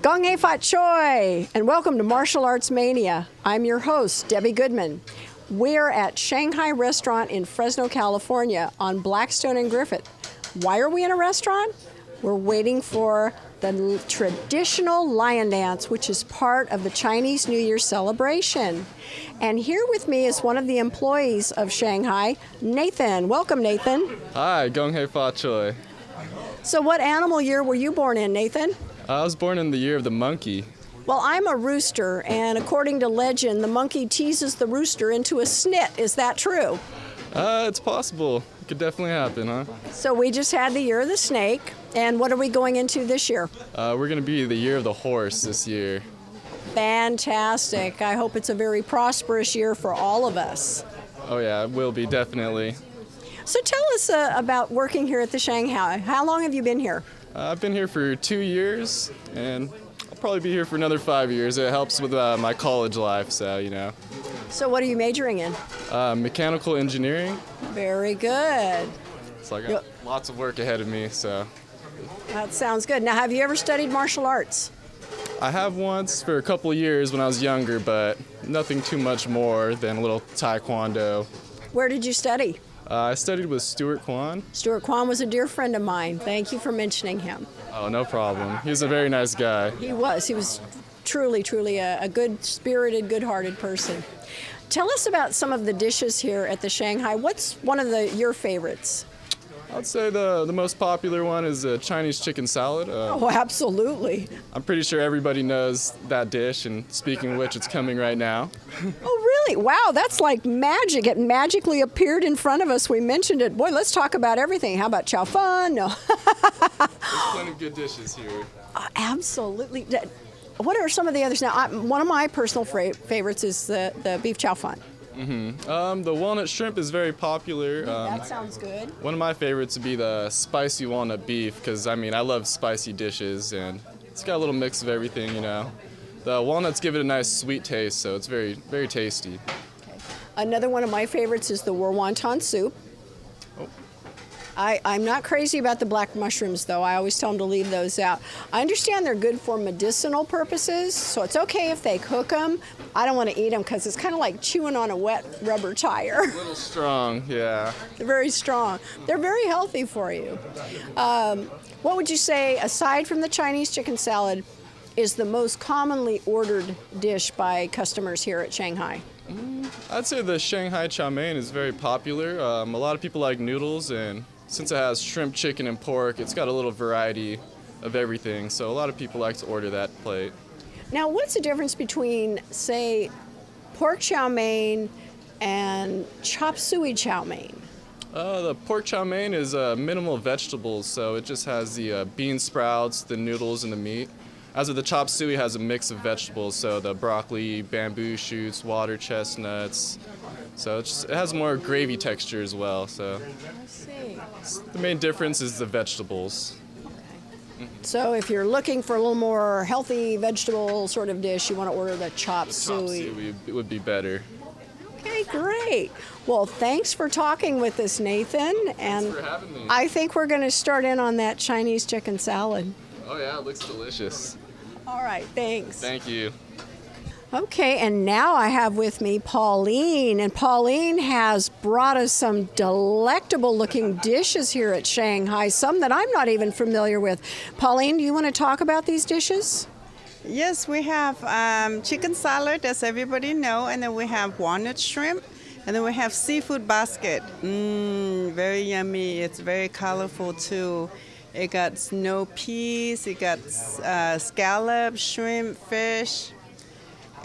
Gong Hei Fat Choi, and welcome to Martial Arts Mania. I'm your host, Debbie Goodman. We're at Shanghai Restaurant in Fresno, California on Blackstone and Griffith. Why are we in a restaurant? We're waiting for the traditional lion dance, which is part of the Chinese New Year celebration. And here with me is one of the employees of Shanghai, Nathan. Welcome, Nathan. Hi, Gong Hei Fat Choi. So what animal year were you born in, Nathan? I was born in the year of the monkey. Well, I'm a rooster, and according to legend, the monkey teases the rooster into a snit. Is that true? It's possible. It could definitely happen, huh? So we just had the year of the snake, and what are we going into this year? We're going to be the year of the horse this year. Fantastic. I hope it's a very prosperous year for all of us. Oh yeah, it will be, definitely. So tell us about working here at the Shanghai. How long have you been here? I've been here for 2 years, and I'll probably be here for another 5 years. It helps with my college life, so, you know. So what are you majoring in? Mechanical engineering. Very good. So I got lots of work ahead of me, so. That sounds good. Now, have you ever studied martial arts? I have once for a couple of years when I was younger, but nothing too much more than a little taekwondo. Where did you study? I studied with Stuart Kwan. Stuart Kwan was a dear friend of mine. Thank you for mentioning him. Oh, no problem. He was a very nice guy. He was truly a good-spirited, good-hearted person. Tell us about some of the dishes here at the Shanghai. What's one of your favorites? I'd say the most popular one is a Chinese chicken salad. Oh, absolutely. I'm pretty sure everybody knows that dish, and speaking of which, it's coming right now. Oh, really? Wow, that's like magic. It magically appeared in front of us. We mentioned it. Boy, let's talk about everything. How about chow fun? No. There's plenty of good dishes here. Absolutely. What are some of the others? Now, one of my personal favorites is the beef chow fun. The walnut shrimp is very popular. That sounds good. One of my favorites would be the spicy walnut beef, because, I love spicy dishes, and it's got a little mix of everything, you know. The walnuts give it a nice sweet taste, so it's very, very tasty. Okay. Another one of my favorites is the wonton soup. Oh. I'm not crazy about the black mushrooms, though. I always tell them to leave those out. I understand they're good for medicinal purposes, so it's okay if they cook them. I don't want to eat them because it's kind of like chewing on a wet rubber tire. A little strong, yeah. They're very strong. They're very healthy for you. What would you say, aside from the Chinese chicken salad, is the most commonly ordered dish by customers here at Shanghai? I'd say the Shanghai chow mein is very popular. A lot of people like noodles, and since it has shrimp, chicken, and pork, it's got a little variety of everything, so a lot of people like to order that plate. Now, what's the difference between, say, pork chow mein and chop suey chow mein? The pork chow mein is minimal vegetables, so it just has the bean sprouts, the noodles, and the meat. As with the chop suey, has a mix of vegetables, so the broccoli, bamboo shoots, water chestnuts. So it has more gravy texture as well. So I see. The main difference is the vegetables. Okay. So if you're looking for a little more healthy vegetable sort of dish, you want to order the chop suey. Chop suey would be better. Okay, great. Well, thanks for talking with us, Nathan. And Thanks for having me. I think we're going to start in on that Chinese chicken salad. Oh yeah, it looks delicious. All right, thanks. Thank you. Okay, and now I have with me Pauline, and Pauline has brought us some delectable looking dishes here at Shanghai, some that I'm not even familiar with. Pauline, do you want to talk about these dishes? Yes, we have chicken salad, as everybody know, and then we have walnut shrimp, and then we have seafood basket. Very yummy. It's very colorful too. It got snow peas, it got scallop, shrimp, fish,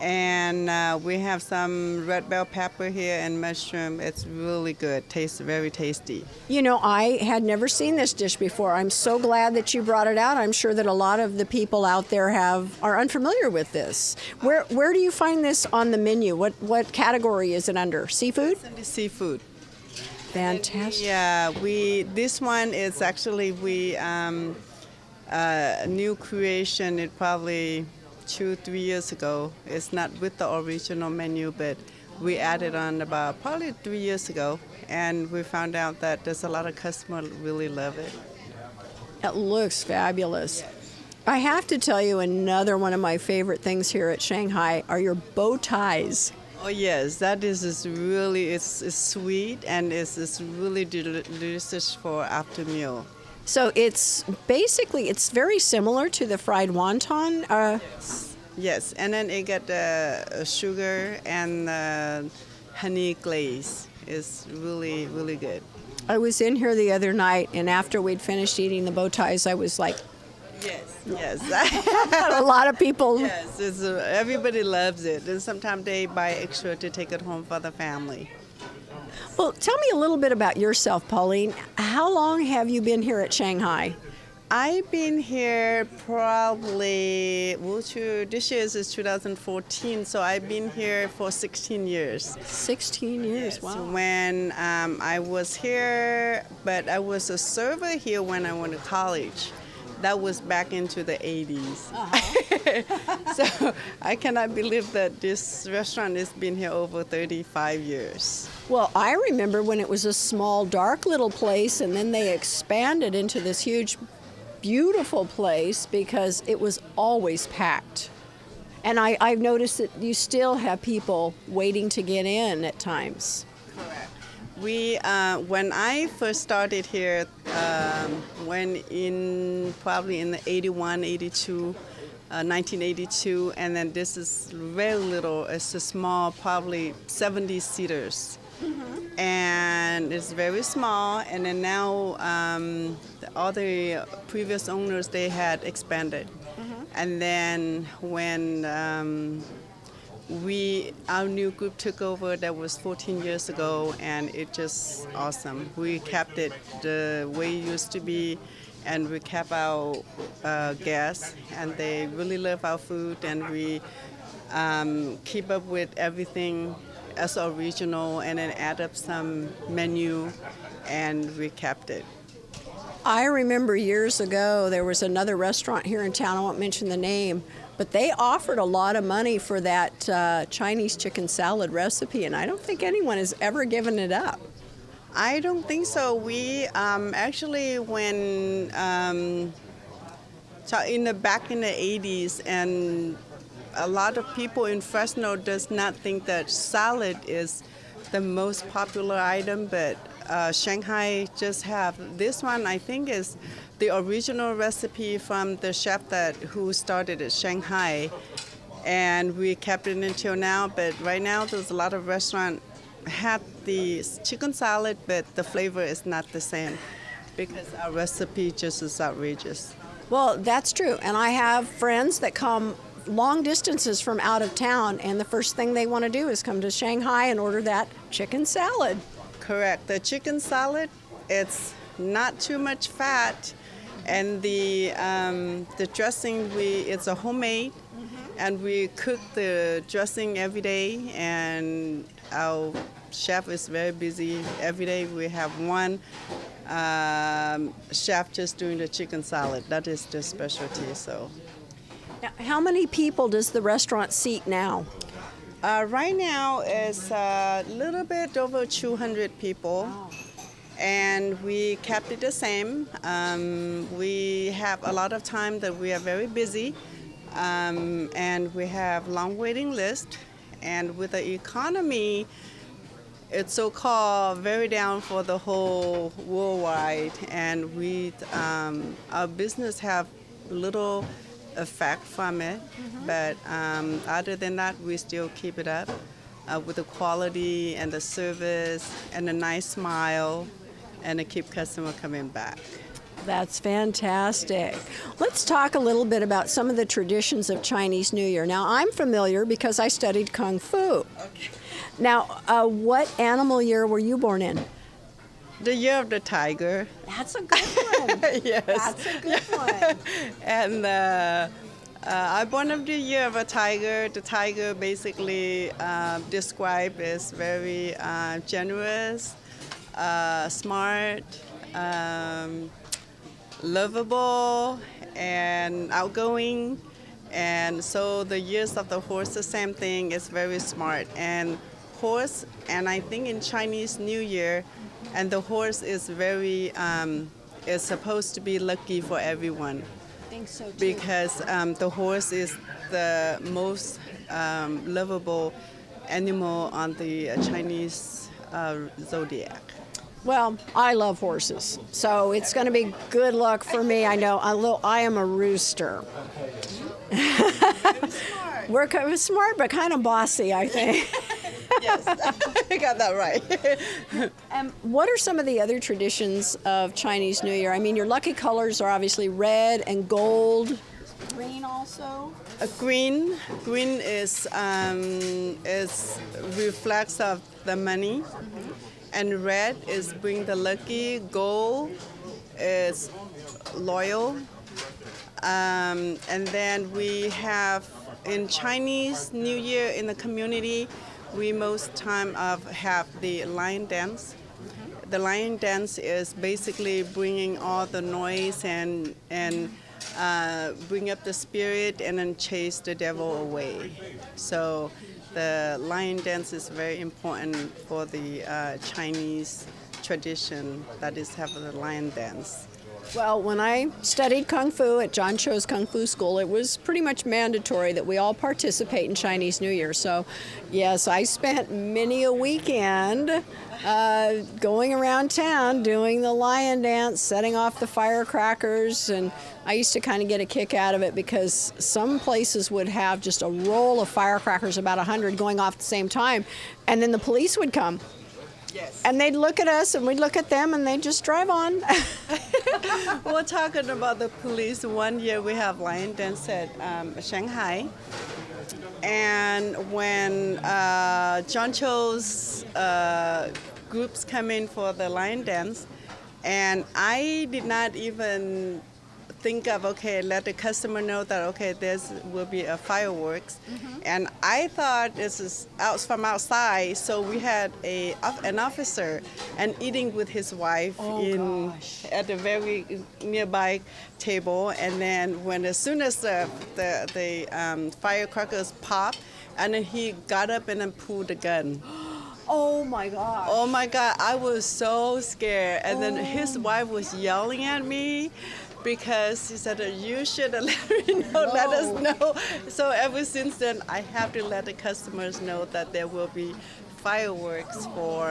and we have some red bell pepper here and mushroom. It's really good. Tastes very tasty. You know, I had never seen this dish before. I'm so glad that you brought it out. I'm sure that a lot of the people out there are unfamiliar with this. Where do you find this on the menu? What category is it under? Seafood? It's in the seafood. Fantastic. Yeah, this one is actually new creation. It probably 2-3 years ago. It's not with the original menu, but we added on about probably 3 years ago, and we found out that there's a lot of customers really love it. It looks fabulous. I have to tell you, another one of my favorite things here at Shanghai are your bow ties. Oh yes, that is really it's sweet and it's really delicious for after meal. So it's basically, it's very similar to the fried wonton. Yes, and then it got sugar and honey glaze. It's really really good. I was in here the other night, and after we'd finished eating the bow ties, I was like, Yes. a lot of people. Yes, everybody loves it, and sometimes they buy extra to take it home for the family. Well, tell me a little bit about yourself, Pauline. How long have you been here at Shanghai? I've been here probably, this year is 2014, so I've been here for 16 years. 16 years, wow. When I was here, but I was a server here when I went to college. That was back into the 80s. So I cannot believe that this restaurant has been here over 35 years. Well, I remember when it was a small, dark little place, and then they expanded into this huge, beautiful place because it was always packed. And I've noticed that you still have people waiting to get in at times. Correct. When I first started here, probably in the 81, 82, 1982, and then this is very little. It's a small, probably 70 seaters. Mm-hmm. And it's very small, and then now all the previous owners, they had expanded. Mm-hmm. And then when our new group took over, that was 14 years ago, and it just awesome. We kept it the way it used to be, and we kept our guests, and they really love our food, and we keep up with everything as original, and then add up some menu, and we kept it. I remember years ago there was another restaurant here in town, I won't mention the name, but they offered a lot of money for that Chinese chicken salad recipe, and I don't think anyone has ever given it up. I don't think so. We actually, when back in the 80s, and a lot of people in Fresno does not think that salad is the most popular item, but Shanghai just have this one. I think is the original recipe from the chef who started at Shanghai, and we kept it until now. But right now, there's a lot of restaurants have the chicken salad, but the flavor is not the same because our recipe just is outrageous. Well, that's true, and I have friends that come long distances from out of town, and the first thing they want to do is come to Shanghai and order that chicken salad. Correct. The chicken salad, it's not too much fat, and the dressing it's a homemade, and we cook the dressing every day, and our chef is very busy. Every day we have one chef just doing the chicken salad. That is the specialty. So. Now, how many people does the restaurant seat now? Right now it's a little bit over 200 people. Wow. And we kept it the same. We have a lot of time that we are very busy, and we have long waiting list. And with the economy, it's so-called very down for the whole worldwide, and our business have little effect from it. Mm-hmm. But other than that, we still keep it up with the quality and the service and a nice smile, and to keep customer coming back. That's fantastic. Let's talk a little bit about some of the traditions of Chinese New Year. Now, I'm familiar because I studied Kung Fu. Okay. Now, what animal year were you born in? The year of the tiger. That's a good one. Yes. That's a good one. And I born of the year of a tiger. The tiger basically described as very generous, smart, lovable, and outgoing. And so the years of the horse, the same thing, is very smart. And horse, and I think in Chinese New Year, and the horse is very, is supposed to be lucky for everyone. think so too. because the horse is the most lovable animal on the Chinese zodiac. Well, I love horses, so it's going to be good luck for me. I know, although I am a rooster. We're kind of smart, but kind of bossy, I think. Yes, I got that right. What are some of the other traditions of Chinese New Year? I mean, your lucky colors are obviously red and gold. Green also. Green is reflects of the money, and red is bring the lucky. Gold is loyal, and then we have in Chinese New Year in the community, we most time have the lion dance. The lion dance is basically bringing all the noise and bring up the spirit and then chase the devil away. So the lion dance is very important for the Chinese tradition, that is have the lion dance. Well, when I studied Kung Fu at John Cho's Kung Fu School, it was pretty much mandatory that we all participate in Chinese New Year. So, yes, I spent many a weekend going around town doing the lion dance, setting off the firecrackers, and I used to kind of get a kick out of it because some places would have just a roll of firecrackers, about 100 going off at the same time, and then the police would come. Yes. And they'd look at us and we'd look at them and they'd just drive on. We're talking about the police. One year we have lion dance at Shanghai. And when John Cho's groups come in for the lion dance, and I did not even think of, okay, let the customer know that, okay, this will be a fireworks. And I thought this is out from outside, so we had an officer and eating with his wife at a very nearby table. And then as soon as the firecrackers popped, and then he got up and then pulled the gun. Oh my God. Oh my God, I was so scared. And then his wife was yelling at me because he said, you should have let us know. So ever since then, I have to let the customers know that there will be fireworks for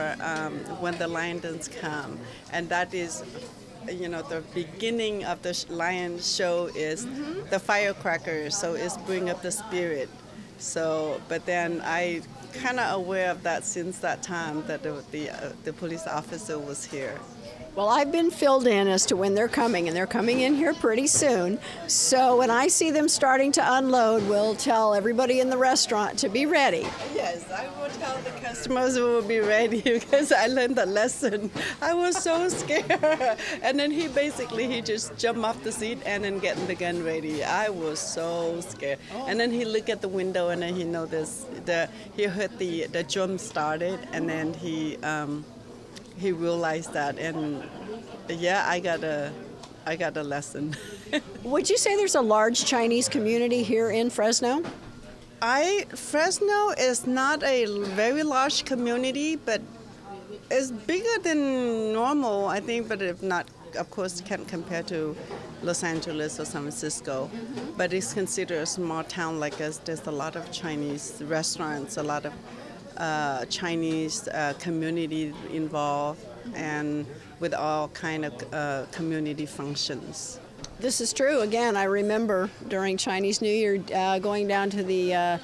when the lion dance come. And that is, the beginning of the lion show is the firecrackers, so it's bring up the spirit. So, but then I kind of aware of that since that time that the police officer was here. Well, I've been filled in as to when they're coming, and they're coming in here pretty soon. So when I see them starting to unload, we'll tell everybody in the restaurant to be ready. Yes, I will tell the customers we will be ready because I learned the lesson. I was so scared. And then he just jumped off the seat and then getting the gun ready. I was so scared. And then he looked at the window and then he noticed he heard the drum started, and then he realized that, and yeah, I got a lesson. Would you say there's a large Chinese community here in Fresno? Fresno is not a very large community, but it's bigger than normal, I think, but if not, of course, can't compare to Los Angeles or San Francisco. But it's considered a small town like us. There's a lot of Chinese restaurants, a lot of Chinese community involved, and with all kind of community functions. This is true. Again, I remember during Chinese New Year going down to the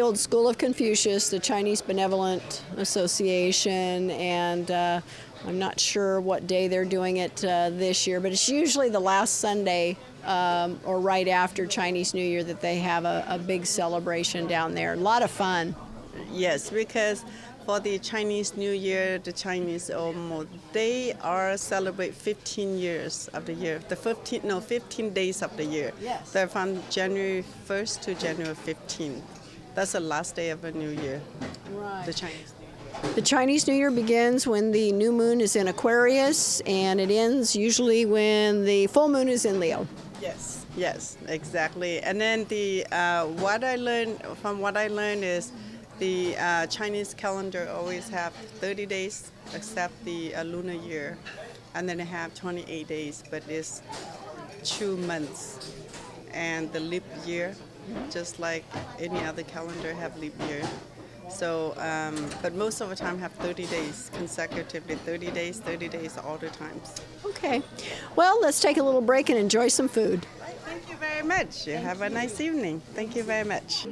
old School of Confucius, the Chinese Benevolent Association, and I'm not sure what day they're doing it this year, but it's usually the last Sunday or right after Chinese New Year that they have a big celebration down there. A lot of fun. Yes, because for the Chinese New Year, the Chinese they celebrate 15 years of the year. 15 days of the year. Yes. They're from January 1st to January 15th. That's the last day of the New Year. Right. The Chinese New Year. The Chinese New Year begins when the new moon is in Aquarius, and it ends usually when the full moon is in Leo. Yes, exactly. And then what I learned is the Chinese calendar always have 30 days except the lunar year, and then they have 28 days, but it's 2 months, and the leap year, just like any other calendar have leap year. So, but most of the time have 30 days consecutively, 30 days all the times. Okay. Well, let's take a little break and enjoy some food. Thank you very much. You have a nice evening. Thank you very much.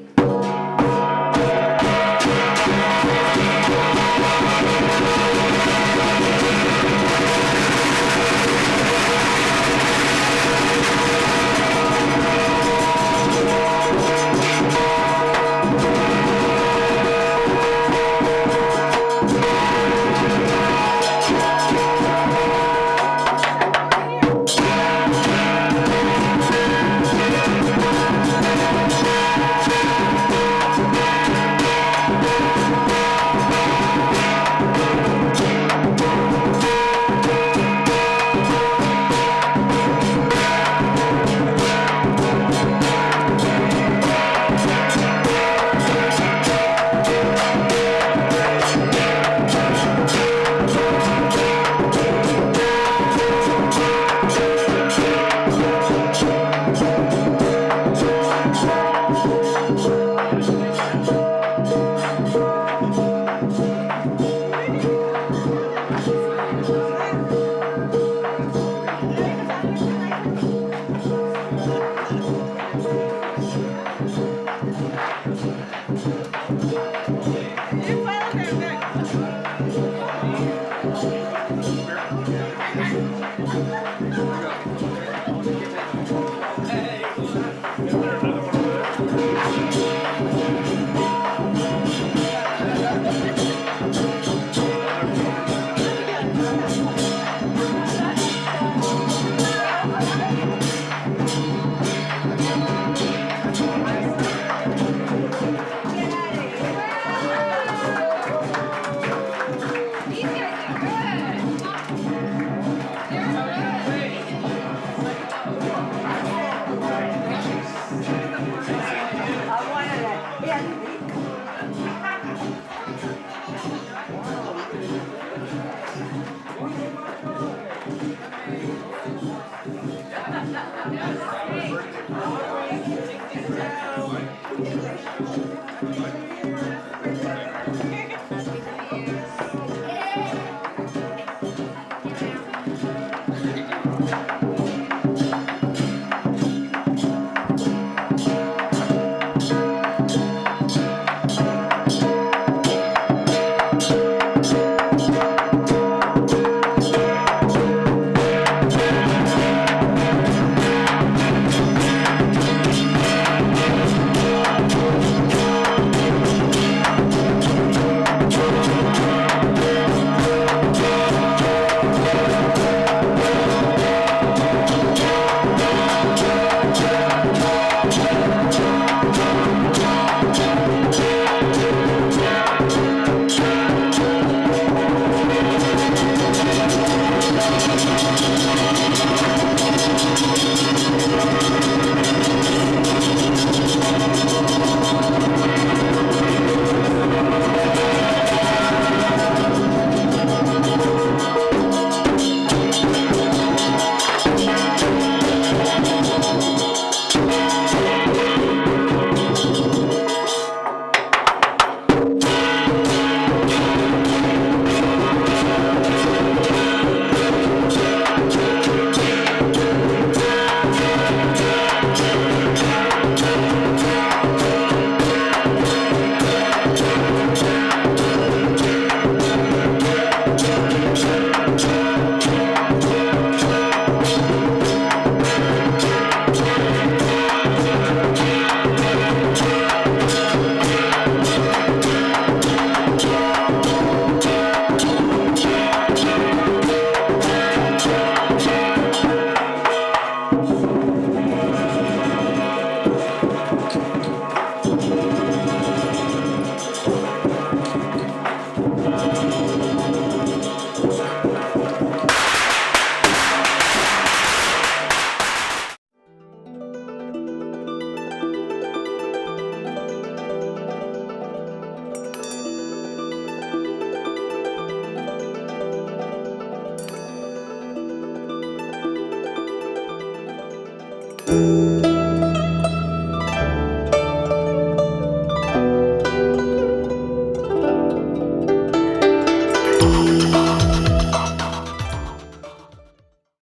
you.